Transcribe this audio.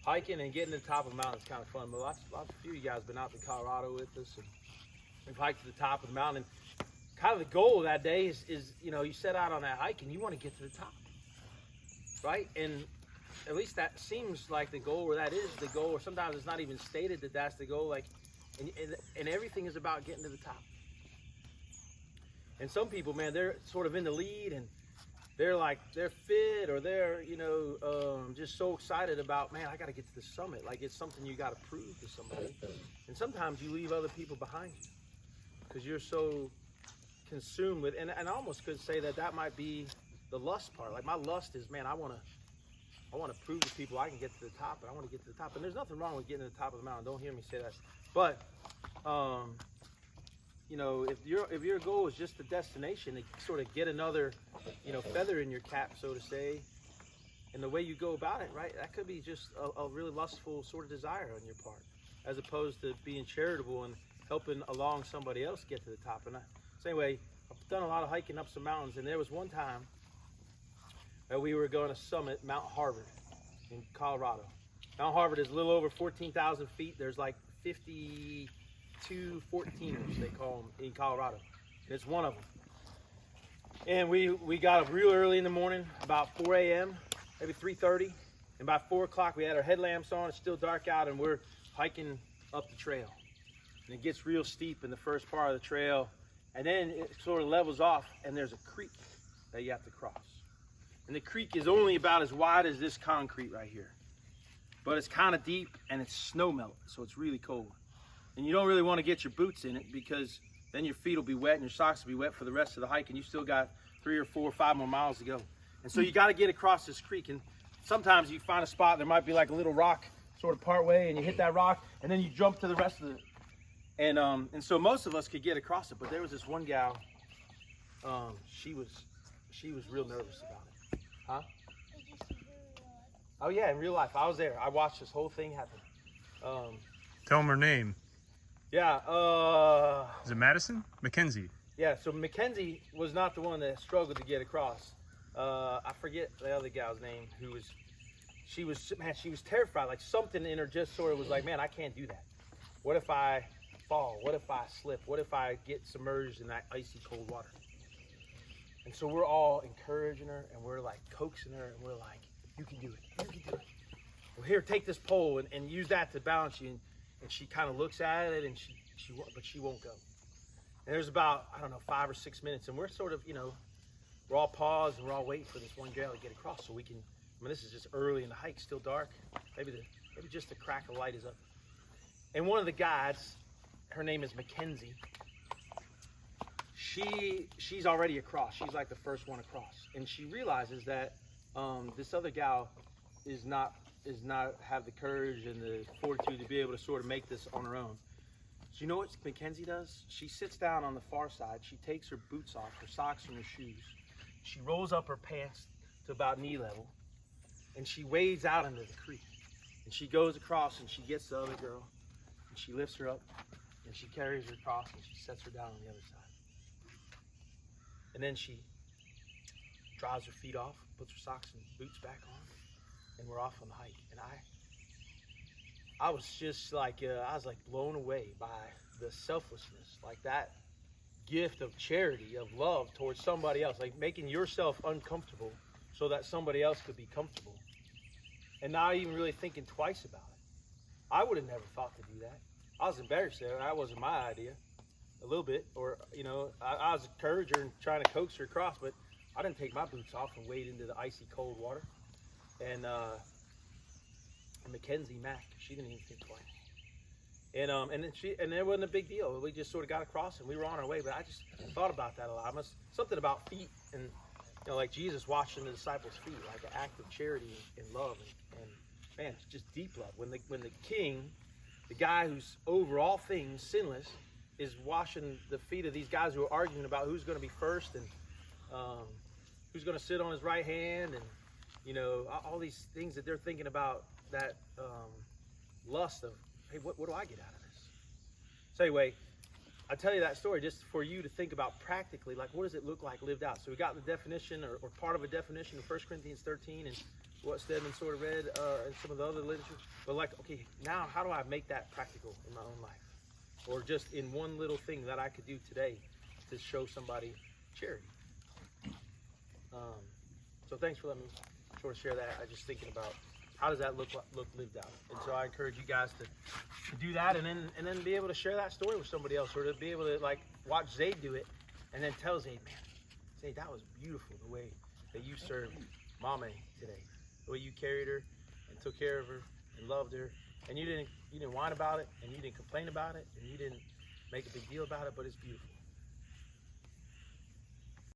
hiking and getting to the top of the mountain is kind of fun. But a few of you guys have been out to Colorado with us, and we've hiked to the top of the mountain. And kind of the goal of that day is you set out on that hike and you want to get to the top, right? And at least that seems like the goal, or that is the goal, or sometimes it's not even stated that that's the goal. Like, and everything is about getting to the top. And some people, man, they're sort of in the lead, and they're fit, or they're just so excited about, man, I got to get to the summit. Like, it's something you got to prove to somebody. And sometimes you leave other people behind you because you're so consumed with, and I almost could say that might be the lust part. Like, my lust is, man, I want to prove to people I can get to the top, and I want to get to the top. And there's nothing wrong with getting to the top of the mountain. Don't hear me say that. But if your goal is just the destination, to sort of get another, feather in your cap, so to say, and the way you go about it, right, that could be just a really lustful sort of desire on your part, as opposed to being charitable and helping along somebody else get to the top. And anyway, I've done a lot of hiking up some mountains, and there was one time that we were going to summit Mount Harvard in Colorado. Mount Harvard is a little over 14,000 feet. There's like 52 14ers, they call them, in Colorado. And it's one of them. And we got up real early in the morning, about 4 a.m., maybe 3:30. And by 4 o'clock, we had our headlamps on. It's still dark out, and we're hiking up the trail. And it gets real steep in the first part of the trail. And then it sort of levels off, and there's a creek that you have to cross. And the creek is only about as wide as this concrete right here. But it's kind of deep, and it's snow melt, so it's really cold. And you don't really want to get your boots in it, because then your feet will be wet and your socks will be wet for the rest of the hike, and you still got 3 or 4 or 5 more miles to go. And so you got to get across this creek, and sometimes you find a spot, there might be like a little rock sort of part way, and you hit that rock, and then you jump to the rest of it. And so most of us could get across it, but there was this one gal, she was real nervous about it. Huh? Oh yeah, in real life. I was there. I watched this whole thing happen. Tell them her name. Yeah. Is it Madison? MacKenzie. Yeah, so MacKenzie was not the one that struggled to get across. I forget the other gal's name, she was terrified. Like, something in her just sort of was like, man, I can't do that. What if I fall? What if I slip? What if I get submerged in that icy cold water? And so we're all encouraging her, and we're like coaxing her, and we're like, you can do it, you can do it. Well, here, take this pole and use that to balance you. And she kind of looks at it, and but she won't go. And there's about, 5 or 6 minutes, and we're sort of, we're all paused, and we're all waiting for this one gal to get across so we can, this is just early in the hike, still dark. Maybe just the crack of light is up. And one of the guides, her name is MacKenzie, she's already across. She's like the first one across. And she realizes that this other gal is not have the courage and the fortitude to be able to sort of make this on her own. So you know what MacKenzie does? She sits down on the far side. She takes her boots off, her socks and her shoes. She rolls up her pants to about knee level, and she wades out into the creek. And she goes across, and she gets the other girl, and she lifts her up, and she carries her across, and she sets her down on the other side. And then she dries her feet off, puts her socks and boots back on, and we're off on the hike. And I was just like, blown away by the selflessness, like that gift of charity, of love towards somebody else, like making yourself uncomfortable so that somebody else could be comfortable, and not even really thinking twice about it. I would have never thought to do that. I was embarrassed there. That wasn't my idea, a little bit, or I was encouraging her and trying to coax her across, but I didn't take my boots off and wade into the icy cold water. And MacKenzie Mac, she didn't even think twice. And it wasn't a big deal. We just sort of got across and we were on our way. But I just thought about that a lot. Something about feet, and like Jesus washing the disciples' feet, like an act of charity and love, and man, it's just deep love. When the king, the guy who's over all things, sinless, is washing the feet of these guys who are arguing about who's going to be first and who's going to sit on his right hand, and all these things that they're thinking about, that lust of, hey, what do I get out of this? So anyway, I tell you that story just for you to think about practically, like, what does it look like lived out? So we got the definition, or part of a definition of 1 Corinthians 13, and what Stedman sort of read and some of the other literature. But like, okay, now how do I make that practical in my own life? Or just in one little thing that I could do today to show somebody charity. So thanks for letting me sort of share that. I was just thinking about how does that look lived out. And so I encourage you guys to do that, and then be able to share that story with somebody else, or to be able to like watch Zayd do it, and then tell Zayd, man, Zayd, that was beautiful the way that you served Mama today, the way you carried her and took care of her and loved her, and you didn't whine about it, and you didn't complain about it, and you didn't make a big deal about it, but it's beautiful.